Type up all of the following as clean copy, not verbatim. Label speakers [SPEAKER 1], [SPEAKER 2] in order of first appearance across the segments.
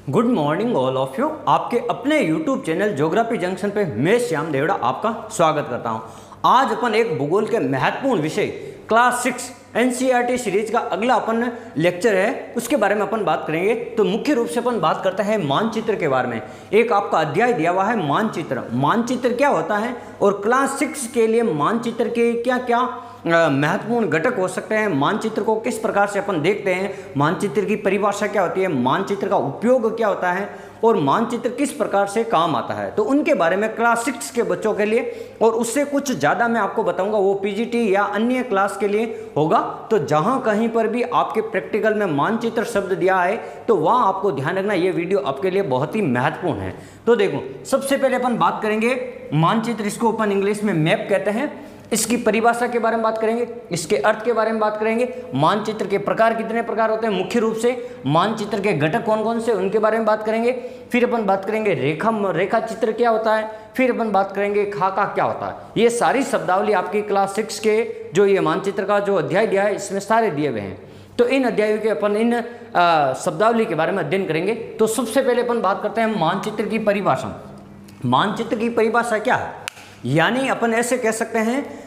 [SPEAKER 1] Good morning all of you. आपके अपने YouTube channel geography junction पे मैं श्याम देवड़ा आपका स्वागत करता हूं। आज अपन एक भूगोल के महत्वपूर्ण विषय क्लास 6 एनसीईआरटी सीरीज का अगला अपन लेक्चर है, उसके बारे में अपन बात करेंगे। तो मुख्य रूप से अपन बात करते हैं मानचित्र के बारे में। एक आपका अध्याय दिया हुआ है मानचित्र। मानचित्र क्या होता है और क्लास 6 के लिए मानचित्र के क्या क्या महत्वपूर्ण घटक हो सकते हैं, मानचित्र को किस प्रकार से अपन देखते हैं, मानचित्र की परिभाषा क्या होती है, मानचित्र का उपयोग क्या होता है और मानचित्र किस प्रकार से काम आता है, तो उनके बारे में क्लास 6 के बच्चों के लिए और उससे कुछ ज़्यादा मैं आपको बताऊंगा वो पीजीटी या अन्य क्लास के लिए होगा। तो जहां कहीं पर भी आपके प्रैक्टिकल में मानचित्र शब्द दिया है तो वहां आपको ध्यान रखना, ये वीडियो आपके लिए बहुत ही महत्वपूर्ण है। तो देखो, सबसे पहले अपन बात करेंगे मानचित्र, इसको अपन इंग्लिश में मैप कहते हैं। इसकी परिभाषा के बारे में बात करेंगे, इसके अर्थ के बारे में बात करेंगे, मानचित्र के प्रकार कितने प्रकार होते हैं, मुख्य रूप से मानचित्र के घटक कौन कौन से उनके बारे में बात करेंगे। फिर अपन बात करेंगे रेखा चित्र क्या होता है, फिर अपन बात करेंगे खाका क्या होता है। ये सारी शब्दावली आपकी क्लास 6 के जो ये मानचित्र का जो अध्याय दिया है इसमें सारे दिए हुए हैं। तो इन अध्यायों के अपन इन शब्दावली के बारे में अध्ययन करेंगे। तो सबसे पहले अपन बात करते हैं मानचित्र की परिभाषा। मानचित्र की परिभाषा क्या है, यानी अपन ऐसे कह सकते हैं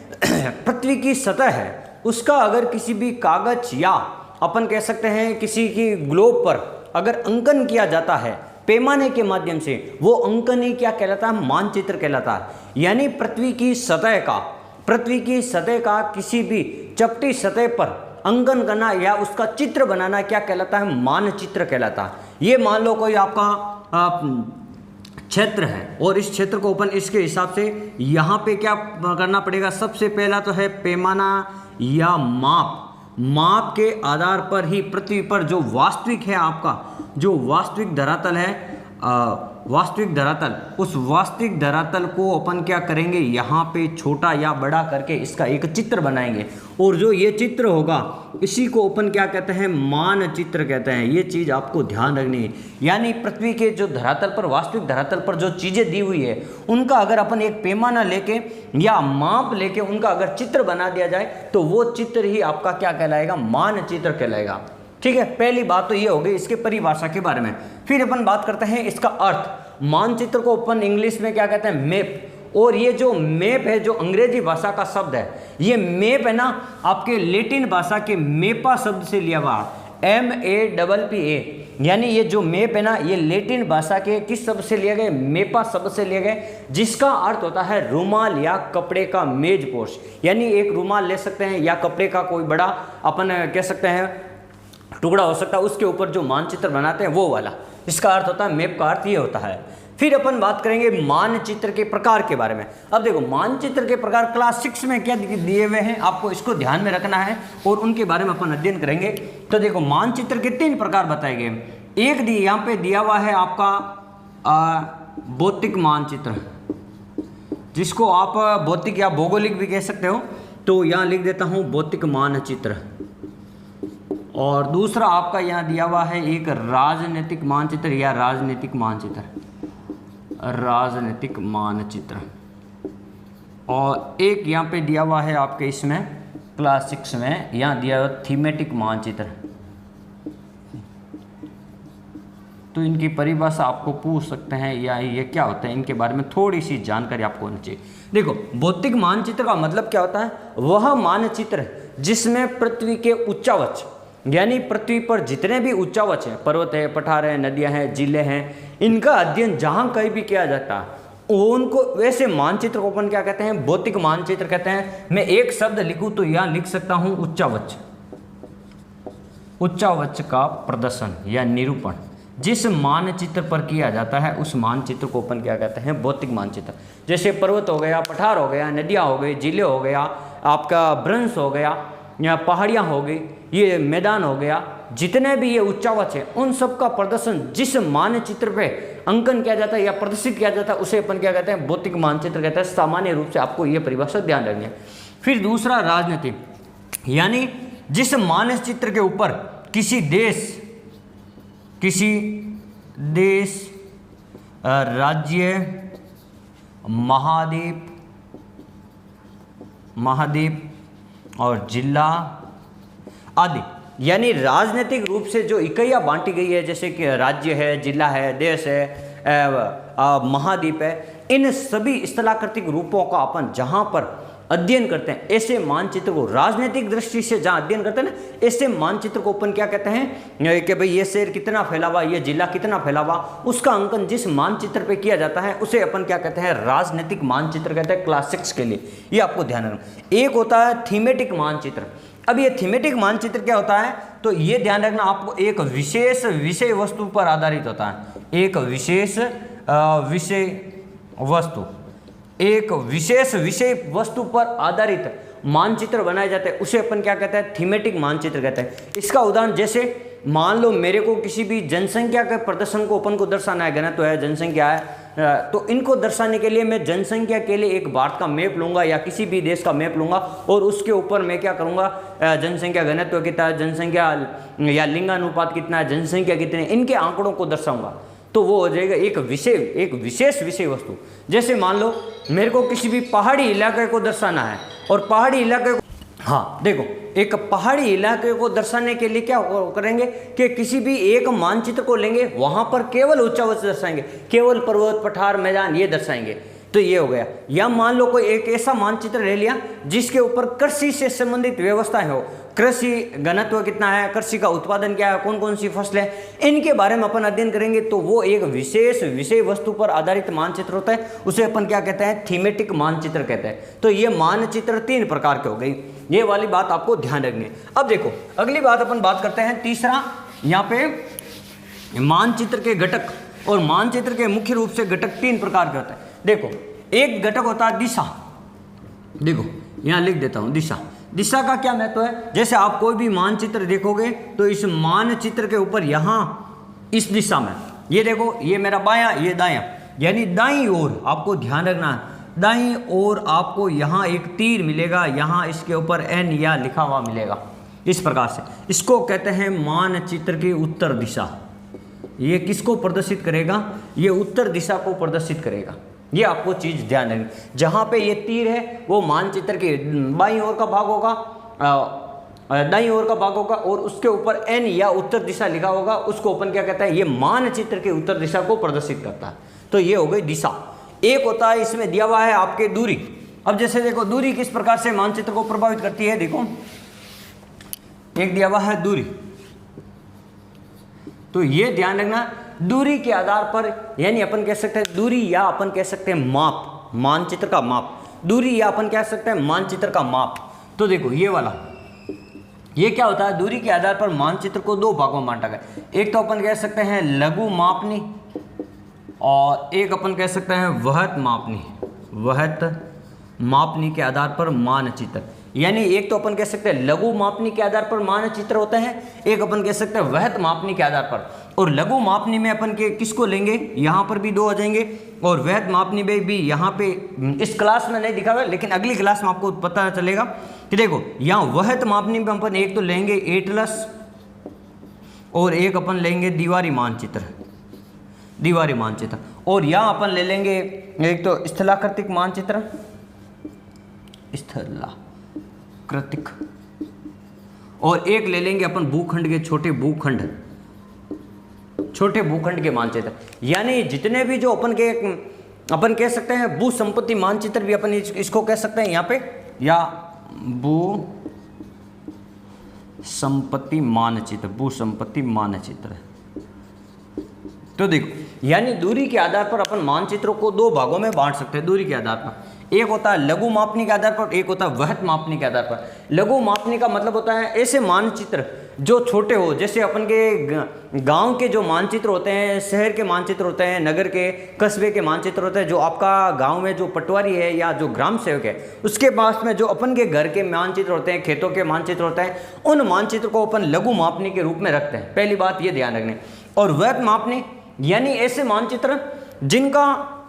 [SPEAKER 1] पृथ्वी की सतह है उसका अगर किसी भी कागज या अपन कह सकते हैं किसी की ग्लोब पर अगर अंकन किया जाता है पैमाने के माध्यम से, वो अंकन ही क्या कहलाता है, मानचित्र कहलाता है। यानी पृथ्वी की सतह का किसी भी चपटी सतह पर अंकन करना या उसका चित्र बनाना क्या कहलाता है, मानचित्र कहलाता है। ये मान लो कोई आपका क्षेत्र है और इस क्षेत्र को अपन इसके हिसाब से यहाँ पे क्या करना पड़ेगा, सबसे पहला तो है पैमाना या माप के आधार पर ही पृथ्वी पर जो वास्तविक है आपका जो वास्तविक धरातल है, वास्तविक धरातल, उस वास्तविक धरातल को अपन क्या करेंगे, यहाँ पे छोटा या बड़ा करके इसका एक चित्र बनाएंगे और जो ये चित्र होगा इसी को अपन क्या कहते हैं, मानचित्र कहते हैं। ये चीज़ आपको ध्यान रखनी है। यानी पृथ्वी के जो धरातल पर, वास्तविक धरातल पर जो चीज़ें दी हुई है उनका अगर अपन एक पैमाना लेके या माप लेके उनका अगर चित्र बना दिया जाए तो वो चित्र ही आपका क्या कहलाएगा, मानचित्र कहलाएगा। ठीक है, पहली बात तो ये हो गई इसके परिभाषा के बारे में। फिर अपन बात करते हैं इसका अर्थ। मानचित्र को अपन इंग्लिश में क्या कहते हैं, मैप। और ये जो मैप है, जो अंग्रेजी भाषा का शब्द है, ये मैप है ना आपके लैटिन भाषा के मेपा शब्द से लिया हुआ, MAPPA। यानी ये जो मैप है ना, ये लैटिन भाषा के किस शब्द से लिए गए, मेपा शब्द से लिए गए, जिसका अर्थ होता है रुमाल या कपड़े का मेजपोश। यानी एक रुमाल ले सकते हैं या कपड़े का कोई बड़ा अपन कह सकते हैं टुकड़ा हो सकता है, उसके ऊपर जो मानचित्र बनाते हैं वो वाला, इसका अर्थ होता है, मैप का अर्थ ये होता है। फिर अपन बात करेंगे मानचित्र के प्रकार के बारे में। अब देखो, मानचित्र के प्रकार क्लास 6 में क्या दिए हुए हैं आपको इसको ध्यान में रखना है और उनके बारे में अपन अध्ययन करेंगे। तो देखो, मानचित्र के 3 प्रकार बताए गए। एक यहाँ पे दिया हुआ है आपका भौतिक मानचित्र, जिसको आप भौतिक या भौगोलिक भी कह सकते हो। तो यहाँ लिख देता हूँ भौतिक मानचित्र। और दूसरा आपका यहाँ दिया हुआ है एक राजनीतिक मानचित्र या राजनीतिक मानचित्र। और एक यहाँ पे दिया हुआ है आपके इसमें क्लास 6 में, यहाँ दिया हुआ थीमेटिक मानचित्र। तो इनकी परिभाषा आपको पूछ सकते हैं या ये क्या होता है, इनके बारे में थोड़ी सी जानकारी आपको होनी चाहिए। देखो, भौतिक मानचित्र का मतलब क्या होता है, वह मानचित्र जिसमें पृथ्वी के उच्चावच, यानी पृथ्वी पर जितने भी उच्चावच हैं, पर्वत है, पठार है, नदियां हैं, जिले हैं, इनका अध्ययन जहां कहीं भी किया जाता है उनको वैसे मानचित्र को अपन क्या कहते हैं, भौतिक मानचित्र कहते हैं। मैं एक शब्द लिखूं तो यहां लिख सकता हूं उच्चावच का प्रदर्शन या निरूपण जिस मानचित्र पर किया जाता है उस मानचित्र को अपन क्या कहते हैं, भौतिक मानचित्र। जैसे पर्वत हो गया, पठार हो गया, नदियाँ हो गई, जिले हो गया, आपका भ्रंश हो गया या पहाड़ियाँ हो गई, ये मैदान हो गया, जितने भी ये उच्चावच है उन सब का प्रदर्शन जिस मानचित्र पे अंकन किया जाता है या प्रदर्शित किया जाता है उसे अपन क्या कहते हैं, भौतिक मानचित्र कहते हैं। सामान्य रूप से आपको ये परिभाषा ध्यान रखनी है। फिर दूसरा राजनीतिक, यानी जिस मानचित्र के ऊपर किसी देश, राज्य, महाद्वीप और जिला आदि यानी राजनीतिक रूप से जो इकाइयाँ बांटी गई है, जैसे कि राज्य है, जिला है, देश है, महाद्वीप है, इन सभी स्थलाकृतिक रूपों का अपन जहाँ पर अध्ययन करते हैं, ऐसे मानचित्र को राजनीतिक दृष्टि से जहाँ अध्ययन करते हैं ना, ऐसे मानचित्र को अपन क्या कहते हैं कि भाई ये शहर कितना फैला हुआ, ये जिला कितना फैला हुआ, उसका अंकन जिस मानचित्र पे किया जाता है उसे अपन क्या कहते हैं, राजनीतिक मानचित्र कहते हैं क्लास 6 के लिए। ये आपको ध्यान रखना। एक होता है थीमेटिक मानचित्र। अब ये थीमेटिक मानचित्र क्या होता है, तो ये ध्यान रखना आपको, एक विशेष विषय वस्तु पर आधारित होता है। एक विशेष विषय वस्तु पर आधारित मानचित्र बनाए जाते हैं, उसे अपन क्या कहते हैं, थीमेटिक मानचित्र कहते हैं। इसका उदाहरण जैसे मान लो मेरे को किसी भी जनसंख्या के प्रदर्शन को अपन को दर्शाना है, घनत्व है, जनसंख्या है, तो इनको दर्शाने के लिए मैं जनसंख्या के लिए एक भारत का मैप लूंगा या किसी भी देश का मैप लूंगा और उसके ऊपर मैं क्या करूंगा, जनसंख्या घनत्व कितना है, जनसंख्या या लिंगानुपात कितना है, जनसंख्या कितनी है, इनके आंकड़ों को दर्शाऊंगा, तो वो हो जाएगा एक विशेष विषय वस्तु। जैसे मान लो मेरे को किसी भी पहाड़ी इलाके को दर्शाना है और पहाड़ी इलाके को, हाँ देखो, एक पहाड़ी इलाके को दर्शाने के लिए क्या करेंगे कि किसी भी एक मानचित्र को लेंगे, वहां पर केवल ऊंचा वस्तु दर्शाएंगे, केवल पर्वत, पठार, मैदान ये दर्शाएंगे, तो ये हो गया। या मान लो कोई एक ऐसा मानचित्र ले लिया जिसके ऊपर कृषि से संबंधित व्यवस्थाएं हो, कृषि घनत्व कितना है, कृषि का उत्पादन क्या है, कौन कौन सी फसलें, इनके बारे में अपन अध्ययन करेंगे, तो वो एक विशेष विषय वस्तु पर आधारित मानचित्र होता है, उसे अपन क्या कहते हैं, थीमेटिक मानचित्र कहते हैं। तो ये मानचित्र 3 प्रकार के हो गई, ये वाली बात आपको ध्यान रखनी है। अब देखो अगली बात अपन बात करते हैं, तीसरा यहाँ पे मानचित्र के घटक, और मानचित्र के मुख्य रूप से घटक 3 प्रकार के होते हैं। देखो एक घटक होता है दिशा, देखो यहाँ लिख देता हूँ दिशा। दिशा का क्या महत्व है, जैसे आप कोई भी मानचित्र देखोगे तो इस मानचित्र के ऊपर यहाँ इस दिशा में, ये देखो ये मेरा बायां, ये दायां, यानी दाईं ओर आपको ध्यान रखना है, दाईं ओर आपको यहाँ एक तीर मिलेगा, यहाँ इसके ऊपर एन या लिखा हुआ मिलेगा, इस प्रकार से। इसको कहते हैं मानचित्र की उत्तर दिशा। ये किसको प्रदर्शित करेगा, ये उत्तर दिशा को प्रदर्शित करेगा। ये आपको चीज ध्यान रखनी। जहां पे ये तीर है वो मानचित्र के बाईं ओर का भाग होगा, दाईं ओर का भाग होगा, और उसके ऊपर एन या उत्तर दिशा लिखा होगा, उसको अपन क्या कहता है, ये मानचित्र के उत्तर दिशा को प्रदर्शित करता है। तो ये हो गई दिशा। एक होता है इसमें दिया हुआ है आपके दूरी। अब जैसे देखो दूरी किस प्रकार से मानचित्र को प्रभावित करती है, देखो एक दिया हुआ है दूरी, तो ये ध्यान रखना दूरी के आधार पर, यानी अपन कह सकते हैं दूरी या अपन कह सकते हैं माप, मानचित्र का माप, दूरी या अपन कह सकते हैं मानचित्र का माप। तो देखो ये वाला, ये क्या होता है, दूरी के आधार पर मानचित्र को 2 भागों में बांटा गया। एक तो अपन कह सकते हैं लघु मापनी, और एक अपन कह सकते हैं वहत मापनी। वहत मापनी के आधार पर मानचित्र, यानी एक तो अपन कह सकते हैं लघु मापनी के आधार पर मानचित्र होते हैं, एक अपन कह सकते हैं वहत मापनी के आधार पर। और लघु मापनी में अपन के किसको लेंगे, यहाँ पर भी 2 आ जाएंगे, और वहत मापनी में भी यहाँ पे इस क्लास में नहीं दिखा हुआ, लेकिन अगली क्लास में आपको पता चलेगा कि देखो यहाँ वहत मापनी में अपन एक तो लेंगे एटलस, और एक अपन लेंगे दीवारी मानचित्र, दीवारी मानचित्र, और यहाँ अपन ले लेंगे एक तो स्थलाकृतिक मानचित्र, स्थलाकृतिक, और एक ले लेंगे अपन भूखंड के छोटे भूखंड के मानचित्र। यानी जितने भी जो अपन कह सकते हैं भू संपत्ति मानचित्र भी अपन इसको कह सकते हैं यहाँ पे, या भू संपत्ति मानचित्र। तो देखो यानी दूरी के आधार पर अपन मानचित्रों को 2 भागों में बांट सकते हैं। दूरी के आधार पर एक होता है लघु मापनी के आधार पर, एक होता है वहत मापनी के आधार पर। लघु मापनी का मतलब होता है ऐसे मानचित्र जो छोटे हो, जैसे अपन के गांव के जो मानचित्र होते हैं, शहर के मानचित्र होते हैं, नगर के कस्बे के मानचित्र होते हैं, जो आपका गांव में जो पटवारी है या जो ग्राम सेवक है उसके पास में जो अपन के घर के मानचित्र होते हैं, खेतों के मानचित्र होते हैं, उन मानचित्र को अपन लघु मापनी के रूप में रखते हैं। पहली बात ये ध्यान रखने। और वहत मापनी यानी ऐसे मानचित्र जिनका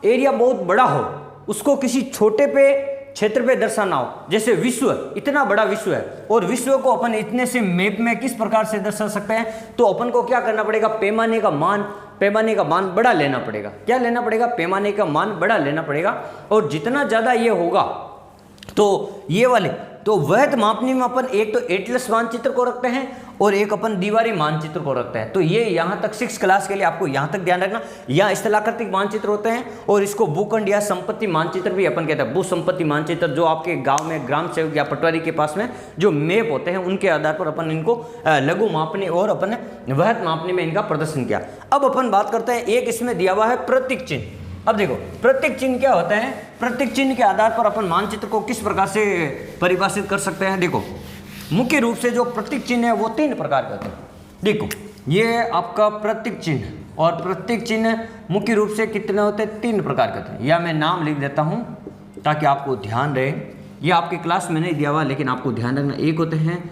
[SPEAKER 1] एरिया बहुत बड़ा हो, उसको किसी छोटे क्षेत्र पे दर्शाना हो। जैसे विश्व, इतना बड़ा विश्व है, और विश्व को अपन इतने से मैप में किस प्रकार से दर्शा सकते हैं, तो अपन को क्या करना पड़ेगा, पैमाने का मान बड़ा लेना पड़ेगा। क्या लेना पड़ेगा, पैमाने का मान बड़ा लेना पड़ेगा। और जितना ज़्यादा ये होगा तो ये वाले, तो वैध मापनी में अपन एक तो एटलस मानचित्र को रखते हैं और एक अपन दीवारी मानचित्र को रखते हैं। तो ये यहाँ तक 6 क्लास के लिए आपको यहाँ तक ध्यान रखना। यहाँ स्थलाकृतिक मानचित्र होते हैं और इसको भूखंड या संपत्ति मानचित्र भी अपन कहते हैं। भू संपत्ति मानचित्र जो आपके गांव में ग्राम सेवक या पटवारी के पास में जो मैप होते हैं उनके आधार पर अपन इनको लघु मापनी और अपन वैध मापनी में इनका प्रदर्शन किया। अब अपन बात करते हैं, एक इसमें दिया हुआ है प्रतीक चिन्ह। अब देखो प्रतीक चिन्ह क्या होता है, प्रतीक चिन्ह के आधार पर अपन मानचित्र को किस प्रकार से परिभाषित कर सकते हैं। देखो मुख्य रूप से जो प्रतीक चिन्ह है वो 3 प्रकार के होते हैं। देखो ये आपका प्रतीक चिन्ह, और प्रतीक चिन्ह मुख्य रूप से कितने होते हैं, 3 प्रकार के होते हैं। या मैं नाम लिख देता हूँ ताकि आपको ध्यान रहे, ये आपकी क्लास में नहीं दिया हुआ लेकिन आपको ध्यान रखना। एक होते हैं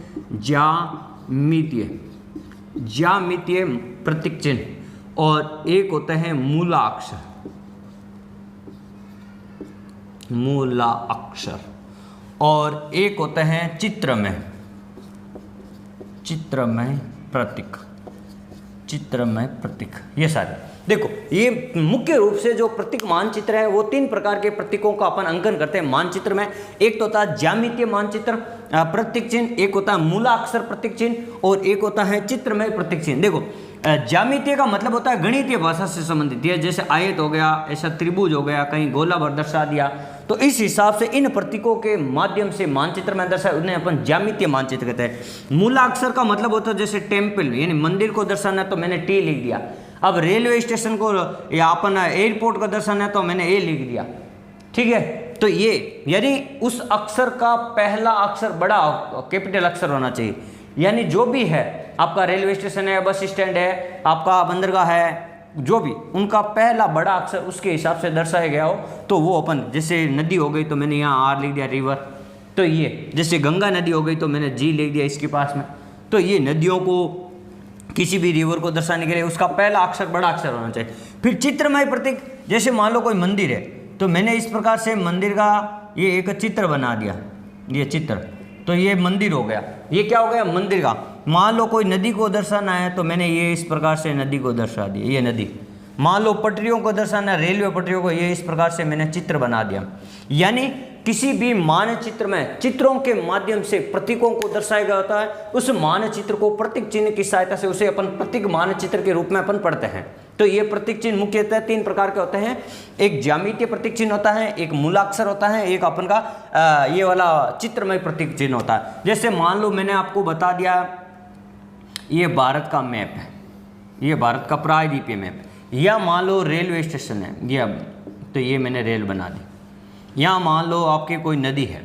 [SPEAKER 1] ज्यामितीय प्रतीक चिन्ह और एक होते हैं मूलाक्षर और एक होते हैं चित्रमय प्रतीक। ये सारे देखो, ये मुख्य रूप से जो प्रतीक मानचित्र है वो 3 प्रकार के प्रतीकों का अपन अंकन करते हैं मानचित्र में। एक तो होता है ज्यामितीय मानचित्र प्रतीक चिन्ह, एक होता है मूलाक्षर प्रतीक चिन्ह और एक होता है चित्रमय प्रतीक चिन्ह। देखो ज्यामितीय का मतलब होता है गणितीय भाषा से संबंधित, है जैसे आयत हो गया, ऐसा त्रिभुज हो गया, कहीं गोला भर दर्शा दिया, तो इस हिसाब से इन प्रतीकों के माध्यम से मानचित्र में दर्शाया उन्हें अपन ज्यामितीय मानचित्र कहते हैं। मूलाक्षर का मतलब होता है जैसे टेम्पल यानी मंदिर को दर्शाना है तो मैंने टी लिख दिया। अब रेलवे स्टेशन को या अपन एयरपोर्ट को दर्शाना है तो मैंने ए लिख दिया। ठीक है, तो ये यानी उस अक्षर का पहला अक्षर बड़ा कैपिटल अक्षर होना चाहिए। यानी जो भी है आपका रेलवे स्टेशन है, बस स्टैंड है, आपका बंदरगाह है, जो भी उनका पहला बड़ा अक्षर उसके हिसाब से दर्शाया गया हो तो वो अपन, जैसे नदी हो गई तो मैंने यहाँ आर लिख दिया रिवर, तो ये जैसे गंगा नदी हो गई तो मैंने जी लिख दिया इसके पास में। तो ये नदियों को किसी भी रिवर को दर्शाने के लिए उसका पहला अक्षर बड़ा अक्षर होना चाहिए। फिर चित्रमय प्रतीक, जैसे मान लो कोई मंदिर है तो मैंने इस प्रकार से मंदिर का ये एक चित्र बना दिया, ये चित्र, तो ये मंदिर हो गया। ये क्या हो गया, मंदिर का। मान लो कोई नदी को दर्शाना है तो मैंने ये इस प्रकार से नदी को दर्शा दिया, ये नदी। मान लो पटरियों को दर्शाना है, रेलवे पटरियों को, ये इस प्रकार से मैंने चित्र बना दिया। यानी किसी भी मानचित्र में चित्रों के माध्यम से प्रतीकों को दर्शाया गया होता है। उस मानचित्र को प्रतीक चिन्ह की सहायता से उसे अपन प्रतीक मानचित्र के रूप में अपन पढ़ते हैं। तो ये प्रतीक चिन्ह मुख्यतः 3 प्रकार के होते हैं। एक ज्यामितीय प्रतीक चिन्ह होता है, एक मूलाक्षर होता है, एक अपन का ये वाला चित्रमय प्रतीक चिन्ह होता है। जैसे मान लो मैंने आपको बता दिया ये भारत का मैप है, ये भारत का प्रायद्वीपीय मैप, या मान लो रेलवे स्टेशन है ये, तो ये मैंने रेल बना दी। यहाँ मान लो आपकी कोई नदी है,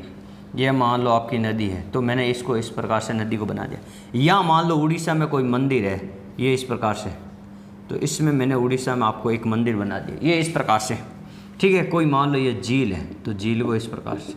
[SPEAKER 1] ये मान लो आपकी नदी है तो मैंने इसको इस प्रकार से नदी को बना दिया। या मान लो उड़ीसा में कोई मंदिर है, ये इस प्रकार से, तो इसमें मैंने उड़ीसा में आपको एक मंदिर बना दिया, ये इस प्रकार से। ठीक है, कोई मान लो ये झील है तो झील को इस प्रकार से।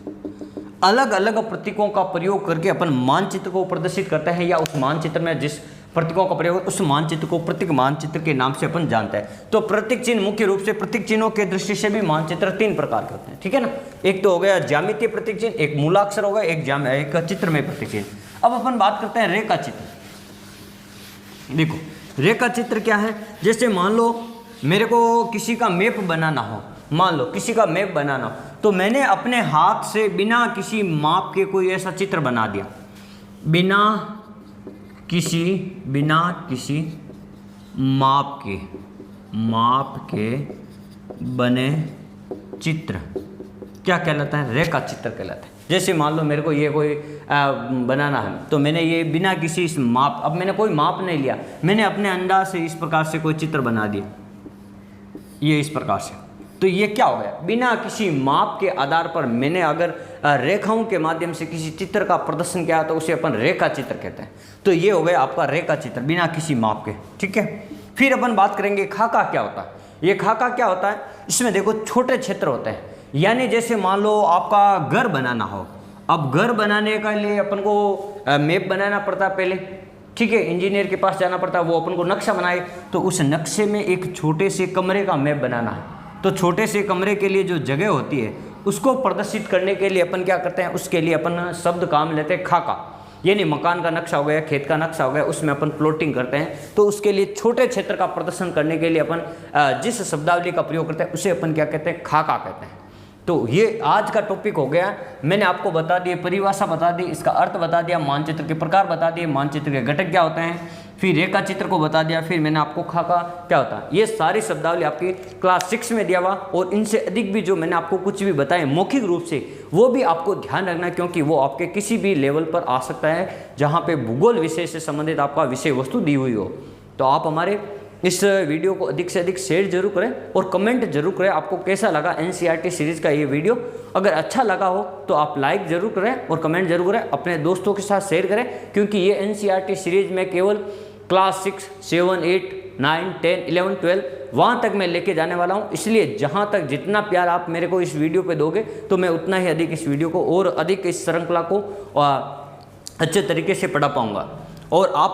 [SPEAKER 1] अलग अलग प्रतीकों का प्रयोग करके अपन मानचित्र को प्रदर्शित करते हैं, या उस मानचित्र में जिस प्रतीकों का प्रयोग उस मानचित्र को प्रतीक मानचित्र के नाम से अपन जानते हैं। तो प्रतीक चिन्ह मुख्य रूप से प्रतीक चिन्हों के दृष्टि से भी मानचित्र 3 प्रकार के होते हैं। ठीक है ना, एक तो हो गया ज्यामितीय प्रतीक चिन्ह, एक मूलाक्षर होगा, एक चित्रमय प्रतीक चिन्ह। अब अपन बात करते हैं रेखा चित्र। देखो रेखा चित्र क्या है, जैसे मान लो मेरे को किसी का मैप बनाना हो, मान लो किसी का मैप बनाना हो तो मैंने अपने हाथ से बिना किसी माप के कोई ऐसा चित्र बना दिया, बिना किसी माप के बने चित्र क्या कहलाता है, रेखा चित्र कहलाता है। जैसे मान लो मेरे को ये कोई बनाना है तो मैंने ये बिना किसी इस माप, अब मैंने कोई माप नहीं लिया, मैंने अपने अंदाज से इस प्रकार से कोई चित्र बना दिया, ये इस प्रकार से। तो ये क्या हो गया, बिना किसी माप के आधार पर मैंने अगर रेखाओं के माध्यम से किसी चित्र का प्रदर्शन किया तो उसे अपन रेखा चित्र कहते हैं। तो ये हो गया आपका रेखा चित्र बिना किसी माप के। ठीक है, फिर अपन बात करेंगे खाका क्या होता है। ये खाका क्या होता है, इसमें देखो छोटे क्षेत्र होते हैं, यानी जैसे मान लो आपका घर बनाना हो, अब घर बनाने के लिए अपन को मैप बनाना पड़ता है पहले। ठीक है, इंजीनियर के पास जाना पड़ता है, वो अपन को नक्शा बनाए, तो उस नक्शे में एक छोटे से कमरे का मैप बनाना है। तो छोटे से कमरे के लिए जो जगह होती है उसको प्रदर्शित करने के लिए अपन क्या करते हैं, उसके लिए अपन शब्द काम लेते हैं खाका, यानी मकान का नक्शा हो गया, खेत का नक्शा हो गया, उसमें अपन प्लॉटिंग करते हैं। तो उसके लिए छोटे क्षेत्र का प्रदर्शन करने के लिए अपन जिस शब्दावली का प्रयोग करते हैं उसे अपन क्या कहते हैं, खाका कहते हैं। तो ये आज का टॉपिक हो गया। मैंने आपको बता दिए, परिभाषा बता दी, इसका अर्थ बता दिया, मानचित्र के प्रकार बता दिए, मानचित्र के घटक क्या होते हैं, फिर रेखा चित्र को बता दिया, फिर मैंने आपको खाका क्या होता है। ये सारी शब्दावली आपकी क्लास 6 में दिया हुआ, और इनसे अधिक भी जो मैंने आपको कुछ भी बताए मौखिक रूप से, वो भी आपको ध्यान रखना, क्योंकि वो आपके किसी भी लेवल पर आ सकता है जहाँ पे भूगोल विषय से संबंधित आपका विषय वस्तु दी हुई हो। तो आप हमारे इस वीडियो को अधिक से अधिक शेयर जरूर करें और कमेंट जरूर करें आपको कैसा लगा एनसीईआरटी सीरीज का ये वीडियो। अगर अच्छा लगा हो तो आप लाइक जरूर करें और कमेंट जरूर करें, अपने दोस्तों के साथ शेयर करें, क्योंकि ये एनसीईआरटी सीरीज में केवल क्लास 6, 7, 8, 9, 10, 11, 12 वहाँ तक मैं लेके जाने वाला हूँ। इसलिए जहाँ तक जितना प्यार आप मेरे को इस वीडियो पे दोगे तो मैं उतना ही अधिक इस वीडियो को और अधिक इस श्रृंखला को अच्छे तरीके से पढ़ा पाऊँगा। और आप